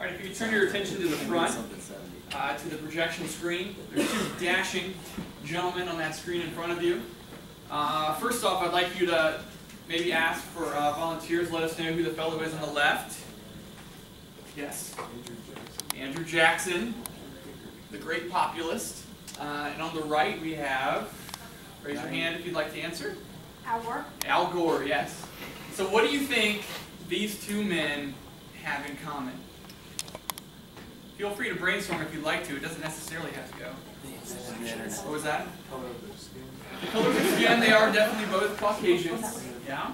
All right, if you could turn your attention to the front, to the projection screen. There's two dashing gentlemen on that screen in front of you. First off, I'd like you to maybe ask for volunteers. Let us know who the fellow is on the left. Yes. Andrew Jackson, the great populist. And on the right we have, raise your hand if you'd like to answer. Al Gore. Al Gore, yes. So what do you think these two men have in common? Feel free to brainstorm if you'd like to. It doesn't necessarily have to go. What was that? The color of their skin. They are definitely both Caucasians. Yeah?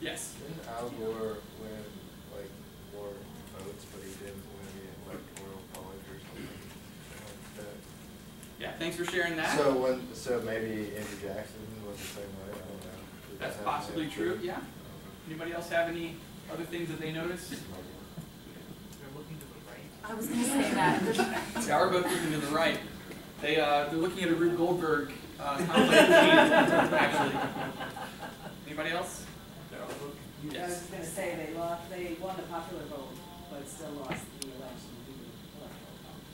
Yes? Didn't Al Gore win, like, more votes, but he didn't win the electoral college or something like that? Yeah, thanks for sharing that. So maybe Andrew Jackson was the same way? I don't know. That's possibly true, yeah. Anybody else have any other things that they noticed? I was going to say that. They are both looking to the right. They're looking at a Rube Goldberg conflict actually. Anybody else? Yes. I was going to say they won the popular vote, but still lost the election.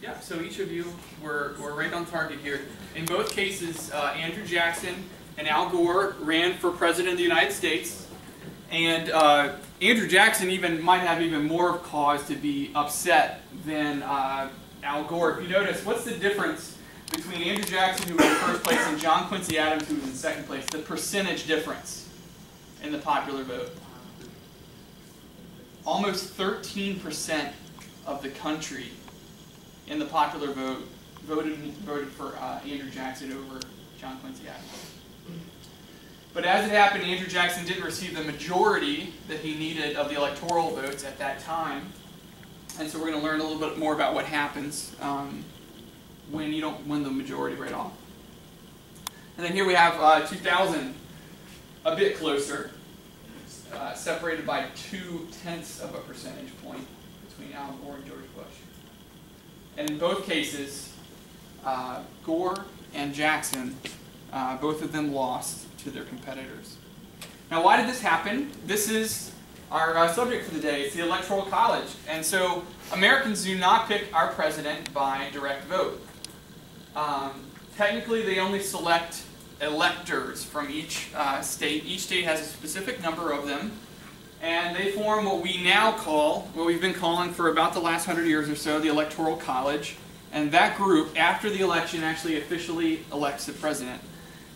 Yeah, so each of you were right on target here. In both cases, Andrew Jackson and Al Gore ran for President of the United States. And Andrew Jackson might have even more cause to be upset than Al Gore. If you notice, what's the difference between Andrew Jackson, who was in first place, and John Quincy Adams, who was in second place? The percentage difference in the popular vote. Almost 13% of the country in the popular vote voted for Andrew Jackson over John Quincy Adams. But as it happened, Andrew Jackson didn't receive the majority that he needed of the electoral votes at that time. And so we're going to learn a little bit more about what happens when you don't win the majority right off. And then here we have 2000, a bit closer, separated by 0.2 of a percentage point between Al Gore and George Bush. And in both cases, Gore and Jackson, both of them lost to their competitors. Now, why did this happen? This is our subject for the day. It's the Electoral College. And so Americans do not pick our president by direct vote. Technically, they only select electors from each state. Each state has a specific number of them. And they form what we now call, what we've been calling for about the last 100 years or so, the Electoral College. And that group, after the election, actually officially elects the president.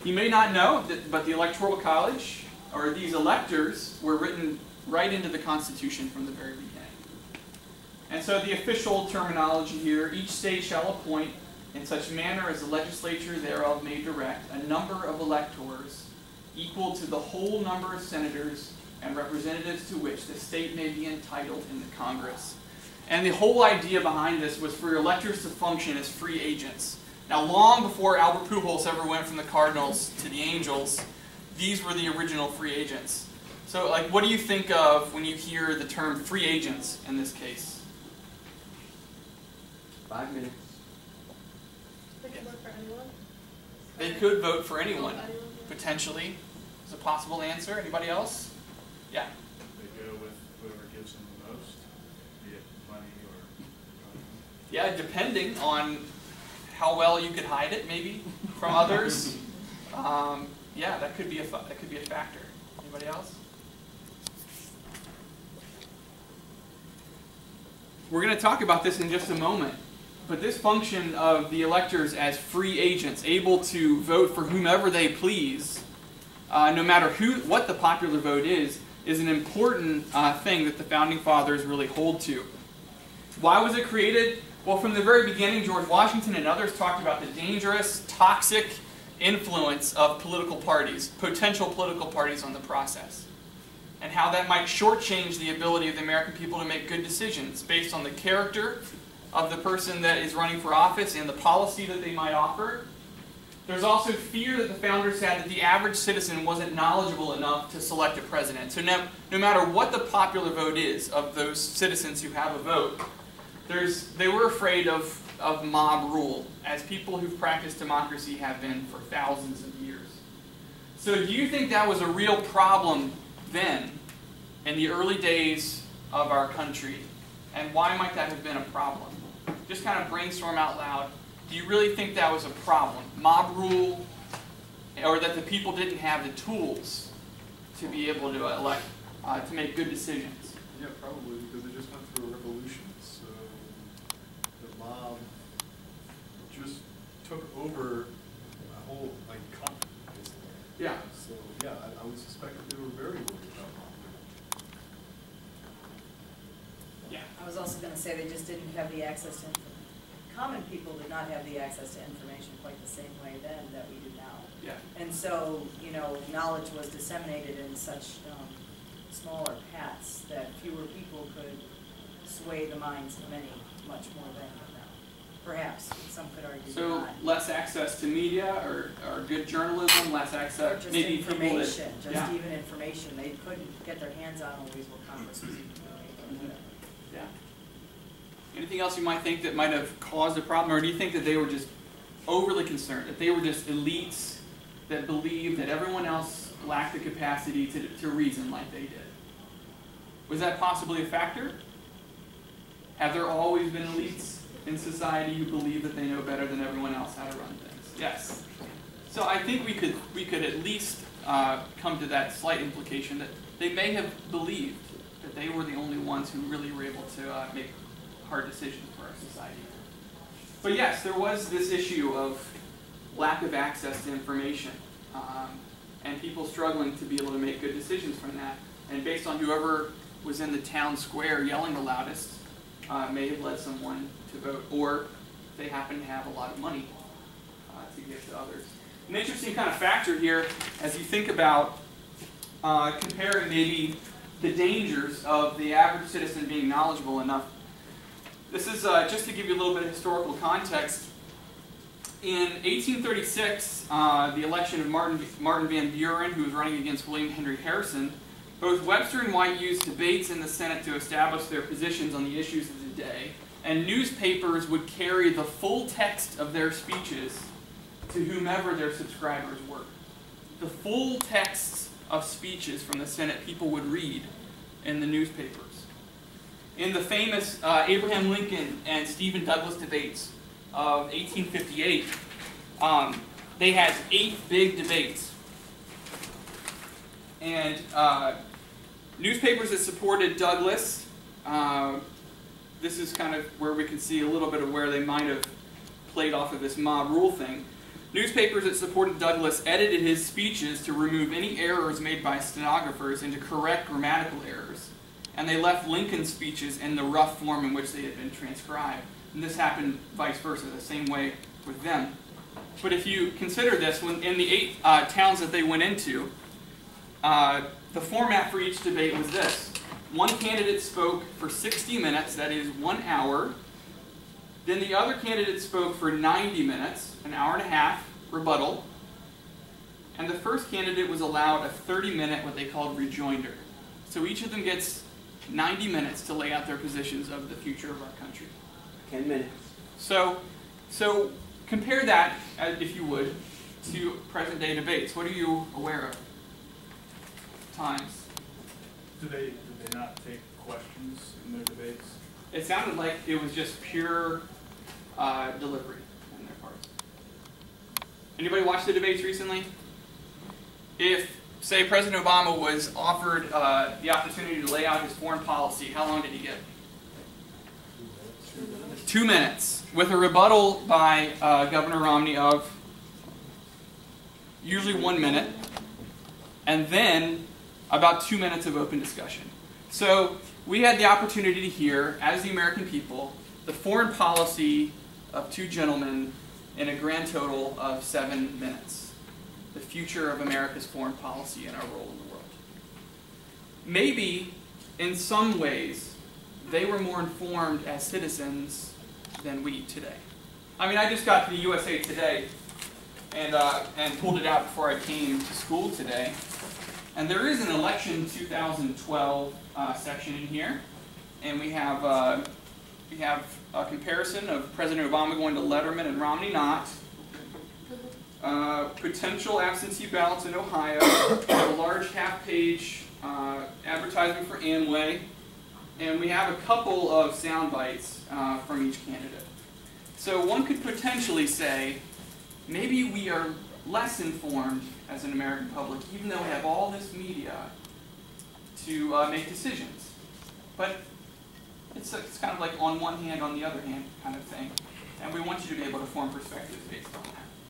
You may not know, but the Electoral College, or these electors, were written right into the Constitution from the very beginning. And so the official terminology here, each state shall appoint in such manner as the legislature thereof may direct a number of electors equal to the whole number of senators and representatives to which the state may be entitled in the Congress. And the whole idea behind this was for electors to function as free agents. Now, long before Albert Pujols ever went from the Cardinals to the Angels, these were the original free agents. So, like, what do you think of when you hear the term free agents in this case? 5 minutes. They could vote for anyone. They could vote for anyone, potentially. Is a possible answer. Anybody else? Yeah. They go with whoever gives them the most, be it money or... Yeah, depending on how well you could hide it, maybe, from others. Yeah, that could be a factor. Anybody else? We're going to talk about this in just a moment. But this function of the electors as free agents, able to vote for whomever they please, no matter what the popular vote is an important thing that the Founding Fathers really hold to. Why was it created? Well, from the very beginning, George Washington and others talked about the dangerous, toxic influence of political parties, potential political parties on the process, and how that might shortchange the ability of the American people to make good decisions based on the character of the person that is running for office and the policy that they might offer. There's also fear that the founders had that the average citizen wasn't knowledgeable enough to select a president. So no matter what the popular vote is of those citizens who have a vote, they were afraid of mob rule, as people who've practiced democracy have been for thousands of years. So do you think that was a real problem then, in the early days of our country, and why might that have been a problem? Just kind of brainstorm out loud. Do you really think that was a problem? Mob rule, or that the people didn't have the tools to be able to elect, to make good decisions? Yeah, probably, because they just went through a revolution, so the mob just took over a whole, like, country, basically. Yeah. So, yeah, I would suspect that they were very worried about mob rule. Yeah. I was also gonna say they just didn't have the access to information. Common people did not have the access to information quite the same way then that we do now. Yeah. And so, you know, knowledge was disseminated in such smaller paths that fewer people could sway the minds of many much more than now. Perhaps, some could argue So not. less access to media or good journalism, less Or access, just maybe people that, information, just yeah. even information. They couldn't get their hands on always what Congress was even doing or whatever. Yeah. Anything else you might think that might have caused a problem, or do you think that they were just overly concerned, that they were just elites that believed that everyone else lacked the capacity to reason like they did? Was that possibly a factor? Have there always been elites in society who believe that they know better than everyone else how to run things? Yes. So I think we could at least come to that slight implication that they may have believed that they were the only ones who really were able to make hard decisions for our society. But yes, there was this issue of lack of access to information, and people struggling to be able to make good decisions from that. And based on whoever was in the town square yelling the loudest, may have led someone to vote, or they happen to have a lot of money to give to others. An interesting kind of factor here, as you think about comparing maybe the dangers of the average citizen being knowledgeable enough. This is just to give you a little bit of historical context. In 1836, the election of Martin Van Buren, who was running against William Henry Harrison, both Webster and White used debates in the Senate to establish their positions on the issues of the day, and newspapers would carry the full text of their speeches to whomever their subscribers were. The full texts of speeches from the Senate people would read in the newspapers. In the famous Abraham Lincoln and Stephen Douglas debates of 1858, they had 8 big debates. And newspapers that supported Douglas, this is kind of where we can see a little bit of where they might have played off of this mob rule thing. Newspapers that supported Douglas edited his speeches to remove any errors made by stenographers and to correct grammatical errors. And they left Lincoln's speeches in the rough form in which they had been transcribed. And this happened vice versa, the same way with them. But if you consider this, when in the 8 towns that they went into, the format for each debate was this. One candidate spoke for 60 minutes, that is 1 hour. Then the other candidate spoke for 90 minutes, an hour and a half, rebuttal. And the first candidate was allowed a 30-minute, what they called rejoinder. So each of them gets 90 minutes to lay out their positions of the future of our country. 10 minutes. So compare that, if you would, to present-day debates. What are you aware of? Times. Did they not take questions in their debates? It sounded like it was just pure delivery on their part. Anybody watch the debates recently? If, say, President Obama was offered the opportunity to lay out his foreign policy, how long did he get? 2 minutes, with a rebuttal by Governor Romney of usually 1 minute, and then about 2 minutes of open discussion. So we had the opportunity to hear, as the American people, the foreign policy of 2 gentlemen in a grand total of 7 minutes. The future of America's foreign policy and our role in the world. Maybe, in some ways, they were more informed as citizens than we today. I mean, I just got to the USA Today and pulled it out before I came to school today. And there is an election 2012 section in here, and we have a comparison of President Obama going to Letterman and Romney not. Potential absentee ballots in Ohio. A large half-page advertisement for Amway. and we have a couple of sound bites from each candidate. So one could potentially say, maybe we are less informed as an American public, even though we have all this media to make decisions. But it's kind of like on one hand, on the other hand kind of thing. And we want you to be able to form perspectives based on that.